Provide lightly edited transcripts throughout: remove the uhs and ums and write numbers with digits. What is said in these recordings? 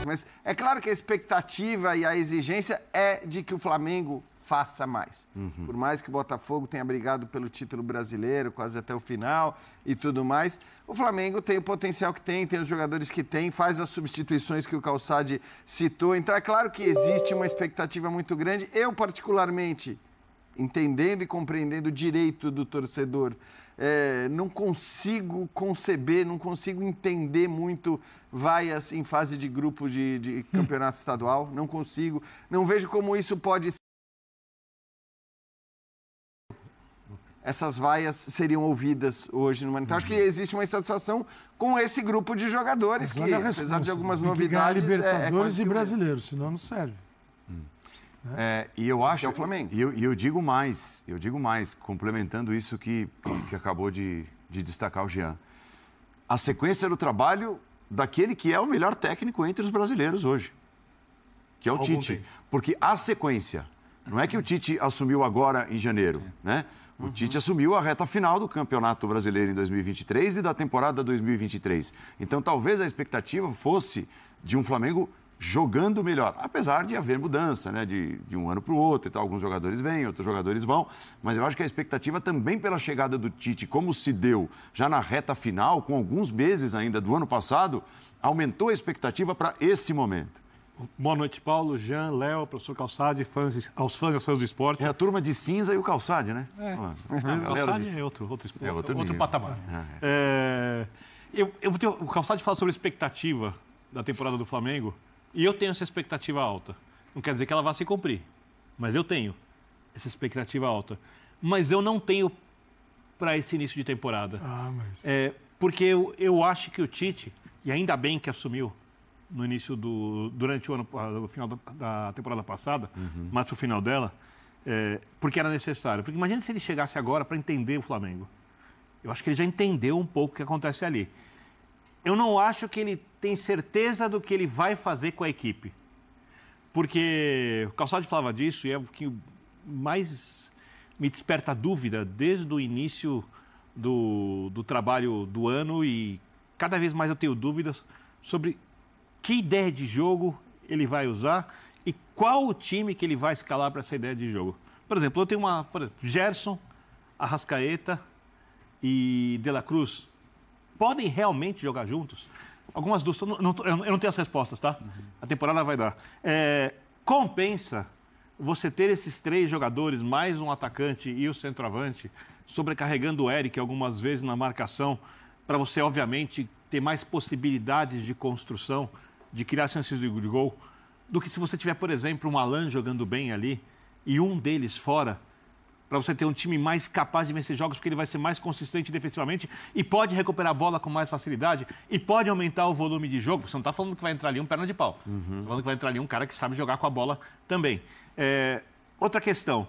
mas é claro que a expectativa e a exigência é de que o Flamengo faça mais. Por mais que o Botafogo tenha brigado pelo título brasileiro quase até o final e tudo mais, o Flamengo tem o potencial que tem os jogadores que tem, faz as substituições que o Calçade citou. Então é claro que existe uma expectativa muito grande. Eu, particularmente, entendendo e compreendendo o direito do torcedor, não consigo conceber, não consigo entender muito vaias em fase de grupo de campeonato estadual. Não consigo. Não vejo como isso pode ser. Essas vaias seriam ouvidas hoje no Então, acho que existe uma insatisfação com esse grupo de jogadores que, apesar de algumas novidades, Libertadores e brasileiros, senão não serve. E eu acho, é o Flamengo. E eu digo mais, complementando isso que acabou de destacar o Jean. A sequência do trabalho daquele que é o melhor técnico entre os brasileiros hoje, que é o Tite. Porque a sequência, não é que o Tite assumiu agora em janeiro, né? O Tite assumiu a reta final do Campeonato Brasileiro em 2023 e da temporada 2023. Então, talvez a expectativa fosse de um Flamengo jogando melhor, apesar de haver mudança, né? De um ano para o outro e tal. Alguns jogadores vêm, outros jogadores vão, mas eu acho que a expectativa também pela chegada do Tite, como se deu já na reta final, com alguns meses ainda do ano passado, aumentou a expectativa para esse momento. Boa noite, Paulo, Jean, Léo, professor Calçade, aos fãs e às fãs do esporte. É a turma de cinza e o Calçade, né? O Calçade é outro patamar. O Calçade fala sobre a expectativa da temporada do Flamengo e eu tenho essa expectativa alta. Não quer dizer que ela vá se cumprir, mas eu tenho essa expectativa alta. Mas eu não tenho para esse início de temporada. Porque eu acho que o Tite, e ainda bem que assumiu no início durante o ano, no final da temporada passada, mas para o final dela, porque era necessário. Porque imagina se ele chegasse agora para entender o Flamengo. Eu acho que ele já entendeu um pouco o que acontece ali. Eu não acho que ele tem certeza do que ele vai fazer com a equipe. Porque o Calçade falava disso e é o que mais me desperta dúvida desde o início do trabalho do ano e cada vez mais eu tenho dúvidas sobre que ideia de jogo ele vai usar e qual o time que ele vai escalar para essa ideia de jogo. Por exemplo, eu tenho Gerson, Arrascaeta e De La Cruz. Podem realmente jogar juntos? Algumas dúvidas. Eu não tenho as respostas, tá? A temporada vai dar. Compensa você ter esses três jogadores, mais um atacante e o centroavante, sobrecarregando o Eric algumas vezes na marcação, para você, obviamente, ter mais possibilidades de construção, de criar chances de gol, do que se você tiver, por exemplo, um Alan jogando bem ali e um deles fora, para você ter um time mais capaz de vencer jogos, porque ele vai ser mais consistente defensivamente e pode recuperar a bola com mais facilidade e pode aumentar o volume de jogo. Você não está falando que vai entrar ali um perna de pau. Você está falando que vai entrar ali um cara que sabe jogar com a bola também. Outra questão.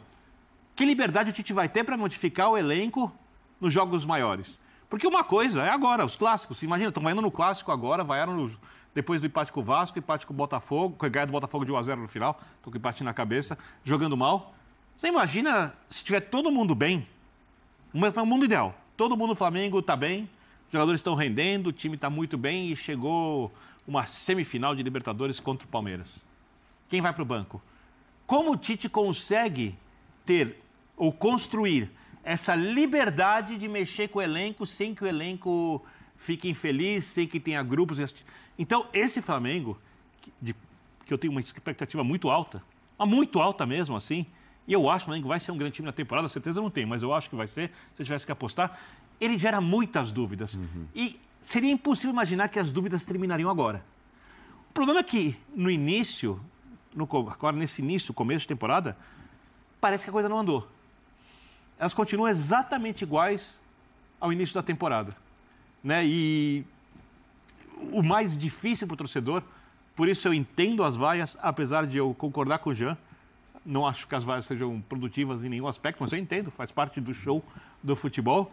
Que liberdade o Tite vai ter para modificar o elenco nos jogos maiores? Porque uma coisa é agora, os clássicos. Imagina, estão indo no clássico agora, depois do empate com o Vasco, empate com o Botafogo, com a ganhada do Botafogo de 1-0 no final, estou com o empate na cabeça, jogando mal. Você imagina se tiver todo mundo bem, um mundo ideal. Todo mundo no Flamengo está bem, os jogadores estão rendendo, o time está muito bem e chegou uma semifinal de Libertadores contra o Palmeiras. Quem vai para o banco? Como o Tite consegue ter ou construir essa liberdade de mexer com o elenco sem que o elenco fique infeliz, sem que tenha grupos? Então, esse Flamengo, que eu tenho uma expectativa muito alta mesmo, assim, e eu acho que o Flamengo vai ser um grande time na temporada, certeza não tenho, mas eu acho que vai ser, se eu tivesse que apostar, ele gera muitas dúvidas. E seria impossível imaginar que as dúvidas terminariam agora. O problema é que, no início, agora nesse início, começo de temporada, parece que a coisa não andou. Elas continuam exatamente iguais ao início da temporada, né? E o mais difícil para o torcedor, por isso eu entendo as vaias, apesar de eu concordar com o Jean, não acho que as vaias sejam produtivas em nenhum aspecto, mas eu entendo, faz parte do show do futebol.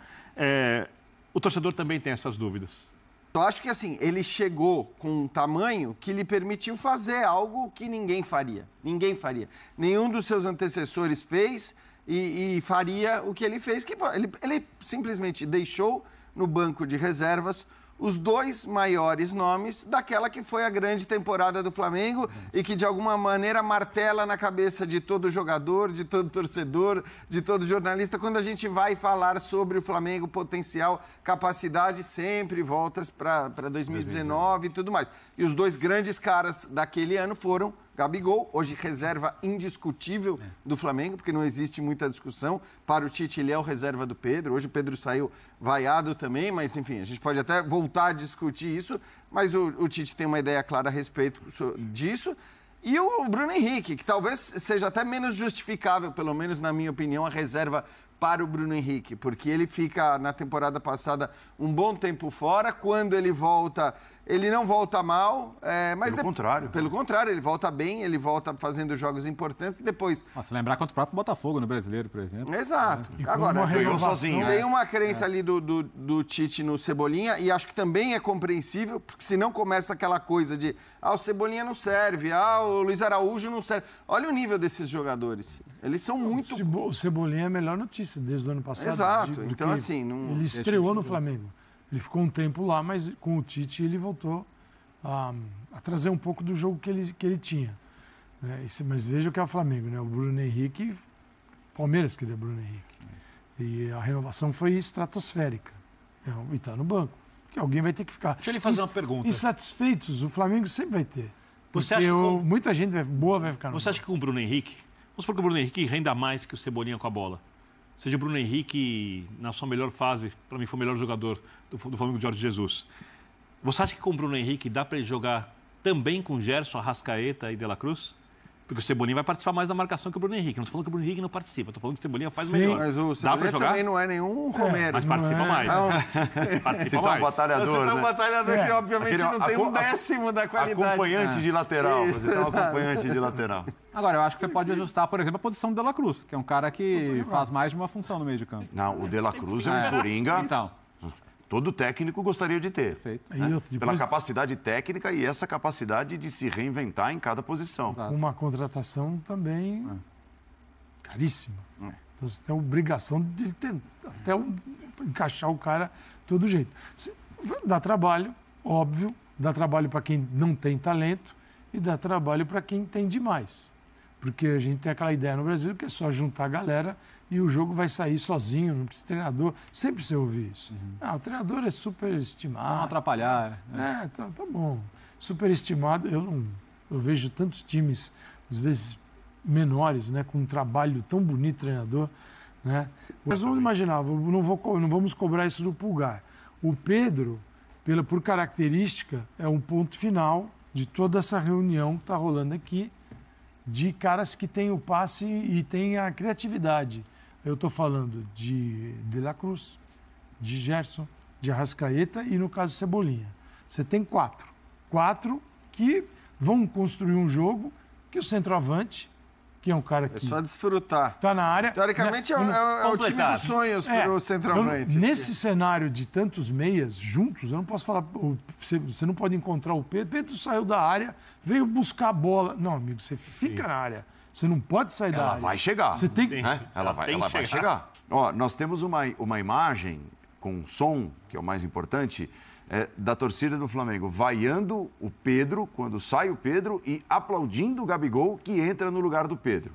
O torcedor também tem essas dúvidas. Eu acho que assim, ele chegou com um tamanho que lhe permitiu fazer algo que ninguém faria. Ninguém faria. Nenhum dos seus antecessores fez e faria o que ele fez. Que ele simplesmente deixou no banco de reservas os dois maiores nomes daquela que foi a grande temporada do Flamengo e que, de alguma maneira, martela na cabeça de todo jogador, de todo torcedor, de todo jornalista. Quando a gente vai falar sobre o Flamengo, potencial, capacidade, sempre voltas para 2019 e tudo mais. E os dois grandes caras daquele ano foram Gabigol, hoje reserva indiscutível do Flamengo, porque não existe muita discussão. Para o Tite, ele é o reserva do Pedro. Hoje o Pedro saiu vaiado também, mas enfim, a gente pode até voltar a discutir isso, mas o Tite tem uma ideia clara a respeito disso. E o Bruno Henrique, que talvez seja até menos justificável, pelo menos na minha opinião, a reserva para o Bruno Henrique, porque ele fica na temporada passada um bom tempo fora. Quando ele volta, ele não volta mal, mas pelo contrário, ele volta bem, ele volta fazendo jogos importantes e depois... Se lembrar contra o próprio Botafogo no Brasileiro, por exemplo. Exato. Agora, tem uma crença ali do Tite no Cebolinha, e acho que também é compreensível, porque senão começa aquela coisa de o Cebolinha não serve, o Luiz Araújo não serve. Olha o nível desses jogadores. Eles são muito... O Cebolinha é a melhor notícia desde o ano passado. Exato. Então, assim... Ele estreou no Flamengo. Ele ficou um tempo lá, mas com o Tite ele voltou a trazer um pouco do jogo que ele tinha. Mas veja o que é o Flamengo, né? O Bruno Henrique... Palmeiras queria Bruno Henrique. E a renovação foi estratosférica. E está no banco. Que alguém vai ter que ficar. Deixa eu lhe fazer uma pergunta. Insatisfeitos, o Flamengo sempre vai ter. Você acha que muita gente boa vai ficar no Você acha que com o Bruno Henrique... Vamos supor que o Bruno Henrique renda mais que o Cebolinha com a bola. Ou seja, o Bruno Henrique, na sua melhor fase, para mim foi o melhor jogador do Flamengo, Jorge Jesus. Você acha que com o Bruno Henrique dá para ele jogar também com Gerson, Arrascaeta e De La Cruz? Porque o Cebolinha vai participar mais da marcação que o Bruno Henrique. Não estou falando que o Bruno Henrique não participa, estou falando que o Cebolinha faz melhor. Mas o Cebolinha também não é nenhum Romero. Mas participa mais. Participa mais. Um batalhador, você tá um batalhador que obviamente não tem um décimo da qualidade. Acompanhante de lateral. Você tá um acompanhante de lateral. Agora, eu acho que você pode ajustar, por exemplo, a posição do De La Cruz, que é um cara que faz mais de uma função no meio de campo. Não, o De La Cruz é um coringa. Então. Todo técnico gostaria de ter. Perfeito. Pela capacidade técnica e essa capacidade de se reinventar em cada posição. Uma contratação também caríssima. Então você tem a obrigação de tentar até encaixar o cara de todo jeito. Dá trabalho, óbvio, dá trabalho para quem não tem talento e dá trabalho para quem tem demais. Porque a gente tem aquela ideia no Brasil que é só juntar a galera e o jogo vai sair sozinho, não precisa de treinador. Sempre você ouve isso. O treinador é superestimado. Não atrapalhar. Tá bom. Superestimado. Eu vejo tantos times, às vezes menores, né, com um trabalho tão bonito, treinador. Né? Mas vamos imaginar, não vamos cobrar isso do Pulgar. O Pedro, por característica, é um ponto final de toda essa reunião que está rolando aqui, de caras que têm o passe e têm a criatividade. Eu estou falando de La Cruz, de Gerson, de Arrascaeta e, no caso, Cebolinha. Você tem quatro que vão construir um jogo que o centroavante, que é um cara que... É só desfrutar. Está na área... Teoricamente, é o time dos sonhos para o centroavante. Nesse cenário de tantos meias juntos, eu não posso falar... Você não pode encontrar o Pedro. Pedro saiu da área, veio buscar a bola. Não, amigo, você fica na área. Você não pode sair da área. Ela vai chegar. Você tem que... Ela vai chegar. Ó, nós temos uma imagem com som, que é o mais importante, da torcida do Flamengo, vaiando o Pedro, quando sai o Pedro, e aplaudindo o Gabigol, que entra no lugar do Pedro.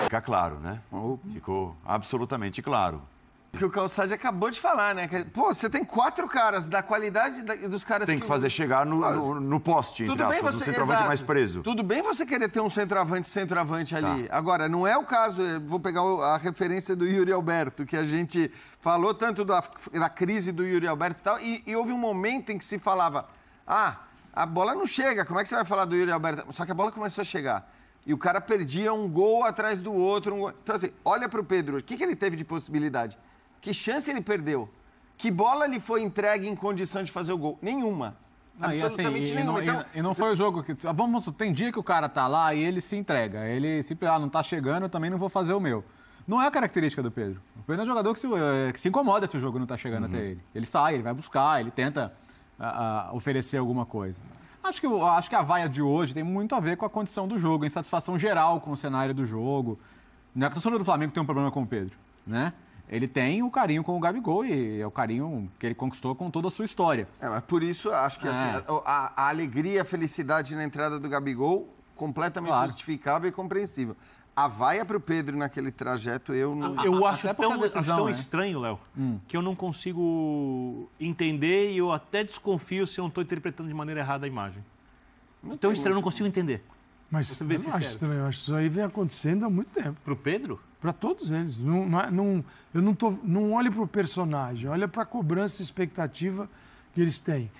Fica claro, né? Ficou absolutamente claro. Que o Calçade acabou de falar, né? Pô, você tem 4 caras da qualidade dos caras tem que fazer chegar no poste, entre aspas, no centroavante mais preso. Tudo bem você querer ter um centroavante ali. Agora, não é o caso, vou pegar a referência do Yuri Alberto, que a gente falou tanto da crise do Yuri Alberto e tal, e houve um momento em que se falava, a bola não chega, como é que você vai falar do Yuri Alberto? Só que a bola começou a chegar. E o cara perdia um gol atrás do outro. Então, assim, olha para o Pedro, o que ele teve de possibilidade? Que chance ele perdeu? Que bola lhe foi entregue em condição de fazer o gol? Nenhuma. Absolutamente nenhuma. E não foi o jogo que... tem dia que o cara tá lá e ele se entrega. Ele simplesmente, não tá chegando, eu também não vou fazer o meu. Não é a característica do Pedro. O Pedro é um jogador que se incomoda se o jogo não tá chegando até ele. Ele sai, ele vai buscar, ele tenta oferecer alguma coisa. Acho que a vaia de hoje tem muito a ver com a condição do jogo, a insatisfação geral com o cenário do jogo. Não é que o torcedor do Flamengo tem um problema com o Pedro, né? Ele tem o carinho com o Gabigol e é o carinho que ele conquistou com toda a sua história. Mas por isso, acho que assim, a alegria, a felicidade na entrada do Gabigol, completamente justificável e compreensível. A vaia para o Pedro naquele trajeto, eu não... Eu acho Até por causa da tão decisão, né? estranho, Léo, que eu não consigo entender e eu até desconfio se eu não estou interpretando de maneira errada a imagem. Tão estranho, eu não consigo entender. Mas Você eu vê não sincero. acho estranho, eu acho que isso aí vem acontecendo há muito tempo. Pro Pedro? Para todos eles. Eu não olho para o personagem, olho para a cobrança e expectativa que eles têm.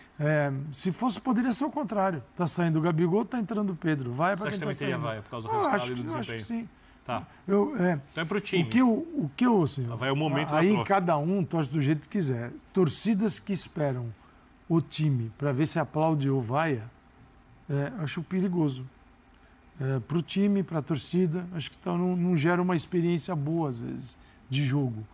Se fosse, poderia ser o contrário. Está saindo o Gabigol, está entrando o Pedro. Vai para Você quem acha que está também teria saindo. vaia por causa do resultado e do Eu acho desempenho? que sim. Tá. Então é pro time. O que eu assim, Vai o momento da aí troca. cada um torce do jeito que quiser. Torcidas que esperam o time para ver se aplaude ou vaia, acho perigoso. Para o time, para a torcida, acho que não gera uma experiência boa, às vezes, de jogo.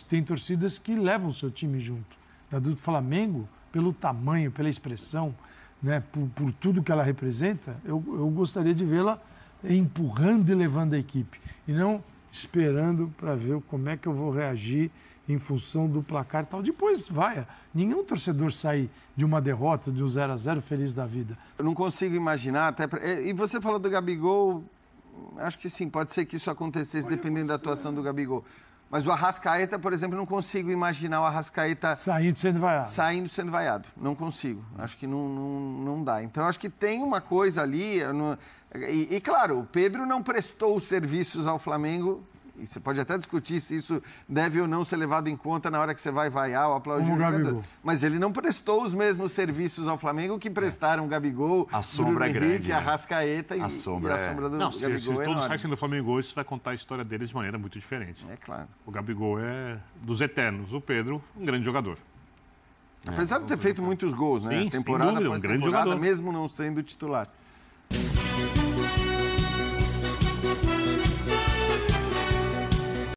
Tem torcidas que levam o seu time junto. A do Flamengo, pelo tamanho, pela expressão, né, por tudo que ela representa, eu gostaria de vê-la empurrando e levando a equipe. E não esperando para ver como é que eu vou reagir em função do placar e tal. Depois vai. Nenhum torcedor sai de uma derrota, de um 0-0 feliz da vida. Eu não consigo imaginar, e você falou do Gabigol, acho que sim, pode ser que isso acontecesse dependendo da atuação do Gabigol. Mas o Arrascaeta, por exemplo, não consigo imaginar o Arrascaeta saindo sendo vaiado. Não consigo. Acho que não dá. Então, acho que tem uma coisa ali. E, claro, o Pedro não prestou os serviços ao Flamengo. E você pode até discutir se isso deve ou não ser levado em conta na hora que você vai vaiar ou aplaudir o jogador. Mas ele não prestou os mesmos serviços ao Flamengo que prestaram o Gabigol, a sombra Bruno é Henrique, grande, a Arrascaeta e a sombra do não, se Gabigol. todos saem do Flamengo hoje, você vai contar a história deles de maneira muito diferente. É claro. O Gabigol é dos eternos. O Pedro, um grande jogador. Apesar de ter feito muitos gols, né? Sim, Temporada sem dúvida, após um grande temporada, jogador. mesmo não sendo titular.